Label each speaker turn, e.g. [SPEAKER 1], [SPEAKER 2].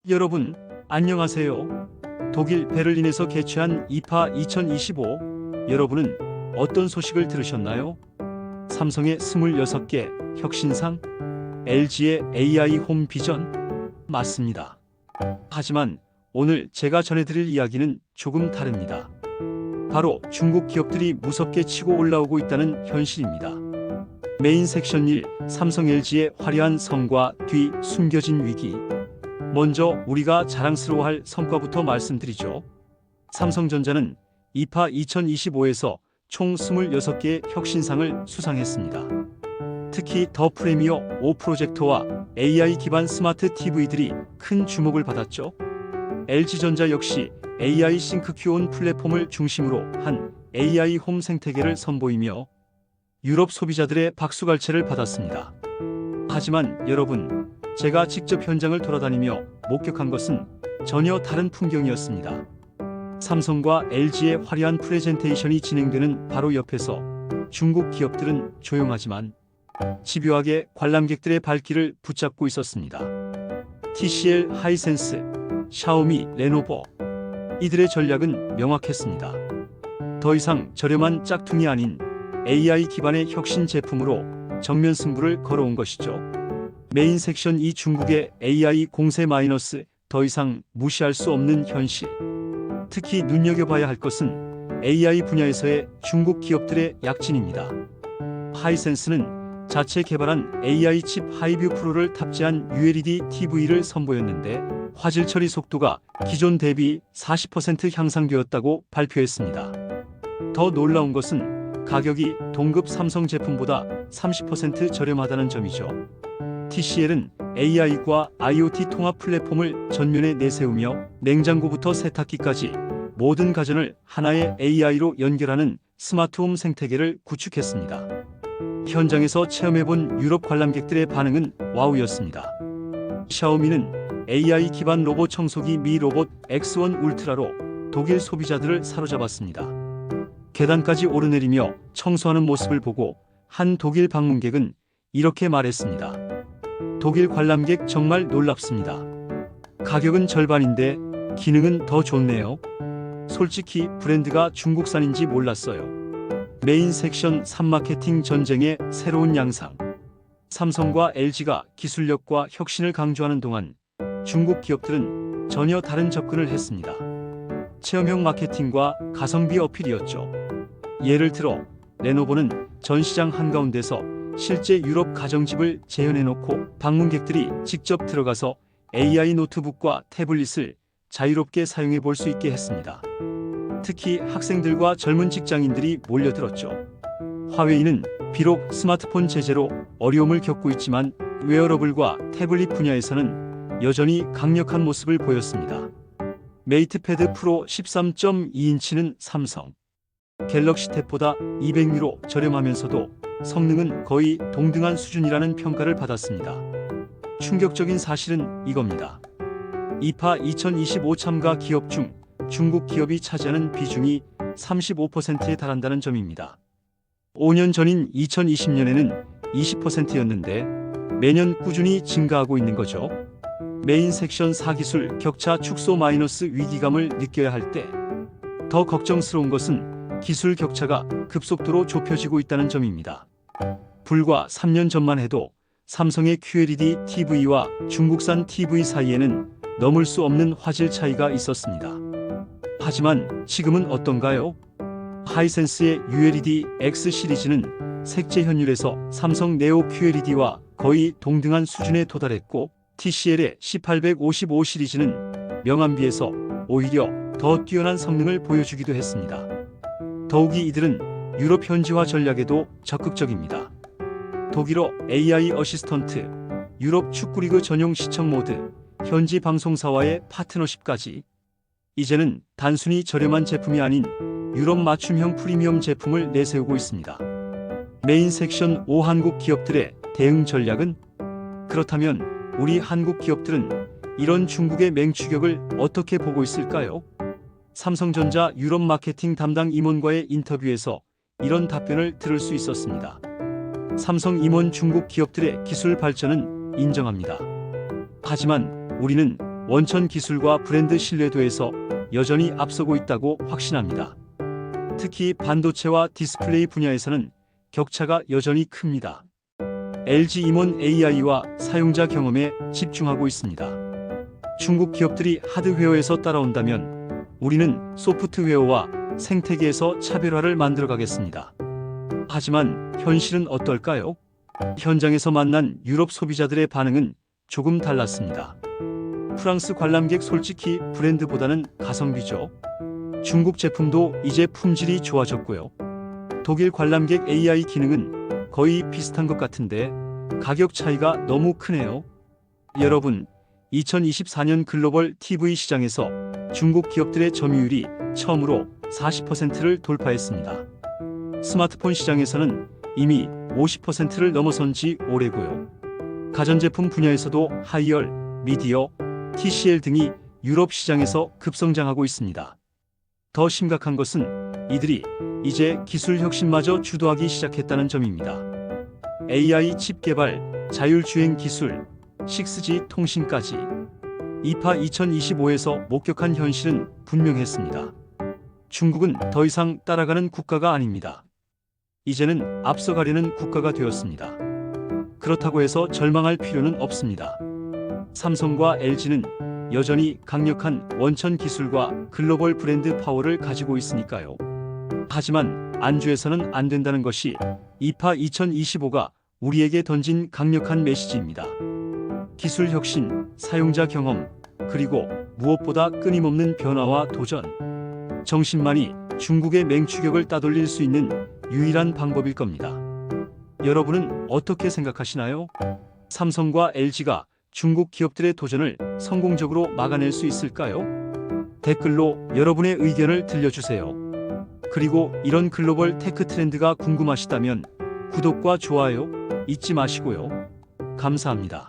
[SPEAKER 1] 여러분, 안녕하세요. 독일 베를린에서 개최한 이파 2025. 여러분은 어떤 소식을 들으셨나요? 삼성의 26개 혁신상, LG의 AI 홈 비전? 맞습니다. 하지만 오늘 제가 전해드릴 이야기는 조금 다릅니다. 바로 중국 기업들이 무섭게 치고 올라오고 있다는 현실입니다. 메인 섹션 1, 삼성 LG의 화려한 성과 뒤 숨겨진 위기. 먼저 우리가 자랑스러워할 성과부터 말씀드리죠. 삼성전자는 이파 2025에서 총 26개의 혁신상을 수상했습니다. 특히 더 프리미어 5 프로젝터와 AI 기반 스마트 TV들이 큰 주목을 받았죠. LG전자 역시 AI 싱크큐온 플랫폼을 중심으로 한 AI 홈 생태계를 선보이며 유럽 소비자들의 박수갈채를 받았습니다. 하지만 여러분, 제가 직접 현장을 돌아다니며 목격한 것은 전혀 다른 풍경이었습니다. 삼성과 LG의 화려한 프레젠테이션이 진행되는 바로 옆에서 중국 기업들은 조용하지만 집요하게 관람객들의 발길을 붙잡고 있었습니다. TCL, 하이센스, 샤오미, 레노버. 이들의 전략은 명확했습니다. 더 이상 저렴한 짝퉁이 아닌 AI 기반의 혁신 제품으로 정면 승부를 걸어온 것이죠. 메인 섹션 2, 중국의 AI 공세 마이너스. 더 이상 무시할 수 없는 현실. 특히 눈여겨봐야 할 것은 AI 분야에서의 중국 기업들의 약진입니다. 하이센스는 자체 개발한 AI 칩 하이뷰 프로를 탑재한 ULED TV를 선보였는데 화질 처리 속도가 기존 대비 40% 향상되었다고 발표했습니다. 더 놀라운 것은 가격이 동급 삼성 제품보다 30% 저렴하다는 점이죠. TCL은 AI과 IoT 통합 플랫폼을 전면에 내세우며 냉장고부터 세탁기까지 모든 가전을 하나의 AI로 연결하는 스마트홈 생태계를 구축했습니다. 현장에서 체험해본 유럽 관람객들의 반응은 와우였습니다. 샤오미는 AI 기반 로봇 청소기 미 로봇 X1 울트라로 독일 소비자들을 사로잡았습니다. 계단까지 오르내리며 청소하는 모습을 보고 한 독일 방문객은 이렇게 말했습니다. 독일 관람객 정말 놀랍습니다. 가격은 절반인데 기능은 더 좋네요. 솔직히 브랜드가 중국산인지 몰랐어요. 메인 섹션 3, 마케팅 전쟁의 새로운 양상. 삼성과 LG가 기술력과 혁신을 강조하는 동안 중국 기업들은 전혀 다른 접근을 했습니다. 체험형 마케팅과 가성비 어필이었죠. 예를 들어 레노버는 전시장 한가운데서 실제 유럽 가정집을 재현해놓고 방문객들이 직접 들어가서 AI 노트북과 태블릿을 자유롭게 사용해 볼 수 있게 했습니다. 특히 학생들과 젊은 직장인들이 몰려들었죠. 화웨이는 비록 스마트폰 제재로 어려움을 겪고 있지만 웨어러블과 태블릿 분야에서는 여전히 강력한 모습을 보였습니다. 메이트패드 프로 13.2인치는 삼성 갤럭시 탭보다 200유로 저렴하면서도 성능은 거의 동등한 수준이라는 평가를 받았습니다. 충격적인 사실은 이겁니다. 이파 2025 참가 기업 중 중국 기업이 차지하는 비중이 35%에 달한다는 점입니다. 5년 전인 2020년에는 20%였는데 매년 꾸준히 증가하고 있는 거죠. 메인 섹션 4, 기술 격차 축소 마이너스 위기감을 느껴야 할 때 더 걱정스러운 것은 기술 격차가 급속도로 좁혀지고 있다는 점입니다. 불과 3년 전만 해도 삼성의 QLED TV와 중국산 TV 사이에는 넘을 수 없는 화질 차이가 있었습니다. 하지만 지금은 어떤가요? 하이센스의 ULED X 시리즈는 색재 현율에서 삼성 네오 QLED와 거의 동등한 수준에 도달했고 TCL의 C855 시리즈는 명암비에서 오히려 더 뛰어난 성능을 보여주기도 했습니다. 더욱이 이들은 유럽 현지화 전략에도 적극적입니다. 독일어 AI 어시스턴트, 유럽 축구리그 전용 시청 모드, 현지 방송사와의 파트너십까지. 이제는 단순히 저렴한 제품이 아닌 유럽 맞춤형 프리미엄 제품을 내세우고 있습니다. 메인 섹션 5, 한국 기업들의 대응 전략은? 그렇다면 우리 한국 기업들은 이런 중국의 맹추격을 어떻게 보고 있을까요? 삼성전자 유럽 마케팅 담당 임원과의 인터뷰에서 이런 답변을 들을 수 있었습니다. 삼성 임원, 중국 기업들의 기술 발전은 인정합니다. 하지만 우리는 원천 기술과 브랜드 신뢰도에서 여전히 앞서고 있다고 확신합니다. 특히 반도체와 디스플레이 분야에서는 격차가 여전히 큽니다. LG 임원 AI와 사용자 경험에 집중하고 있습니다. 중국 기업들이 하드웨어에서 따라온다면 우리는 소프트웨어와 생태계에서 차별화를 만들어 가겠습니다. 하지만 현실은 어떨까요? 현장에서 만난 유럽 소비자들의 반응은 조금 달랐습니다. 프랑스 관람객 솔직히 브랜드보다는 가성비죠. 중국 제품도 이제 품질이 좋아졌고요. 독일 관람객 AI 기능은 거의 비슷한 것 같은데 가격 차이가 너무 크네요. 여러분, 2024년 글로벌 TV 시장에서 중국 기업들의 점유율이 처음으로 40%를 돌파했습니다. 스마트폰 시장에서는 이미 50%를 넘어선 지 오래고요. 가전제품 분야에서도 하이얼, 미디어, TCL 등이 유럽 시장에서 급성장하고 있습니다. 더 심각한 것은 이들이 이제 기술 혁신마저 주도하기 시작했다는 점입니다. AI 칩 개발, 자율주행 기술, 6G 통신까지. 이파 2025에서 목격한 현실은 분명했습니다. 중국은 더 이상 따라가는 국가가 아닙니다. 이제는 앞서가려는 국가가 되었습니다. 그렇다고 해서 절망할 필요는 없습니다. 삼성과 LG는 여전히 강력한 원천 기술과 글로벌 브랜드 파워를 가지고 있으니까요. 하지만 안주해서는 안 된다는 것이 이파 2025가 우리에게 던진 강력한 메시지입니다. 기술 혁신, 사용자 경험, 그리고 무엇보다 끊임없는 변화와 도전. 정신만이 중국의 맹추격을 따돌릴 수 있는 유일한 방법일 겁니다. 여러분은 어떻게 생각하시나요? 삼성과 LG가 중국 기업들의 도전을 성공적으로 막아낼 수 있을까요? 댓글로 여러분의 의견을 들려주세요. 그리고 이런 글로벌 테크 트렌드가 궁금하시다면 구독과 좋아요 잊지 마시고요. 감사합니다.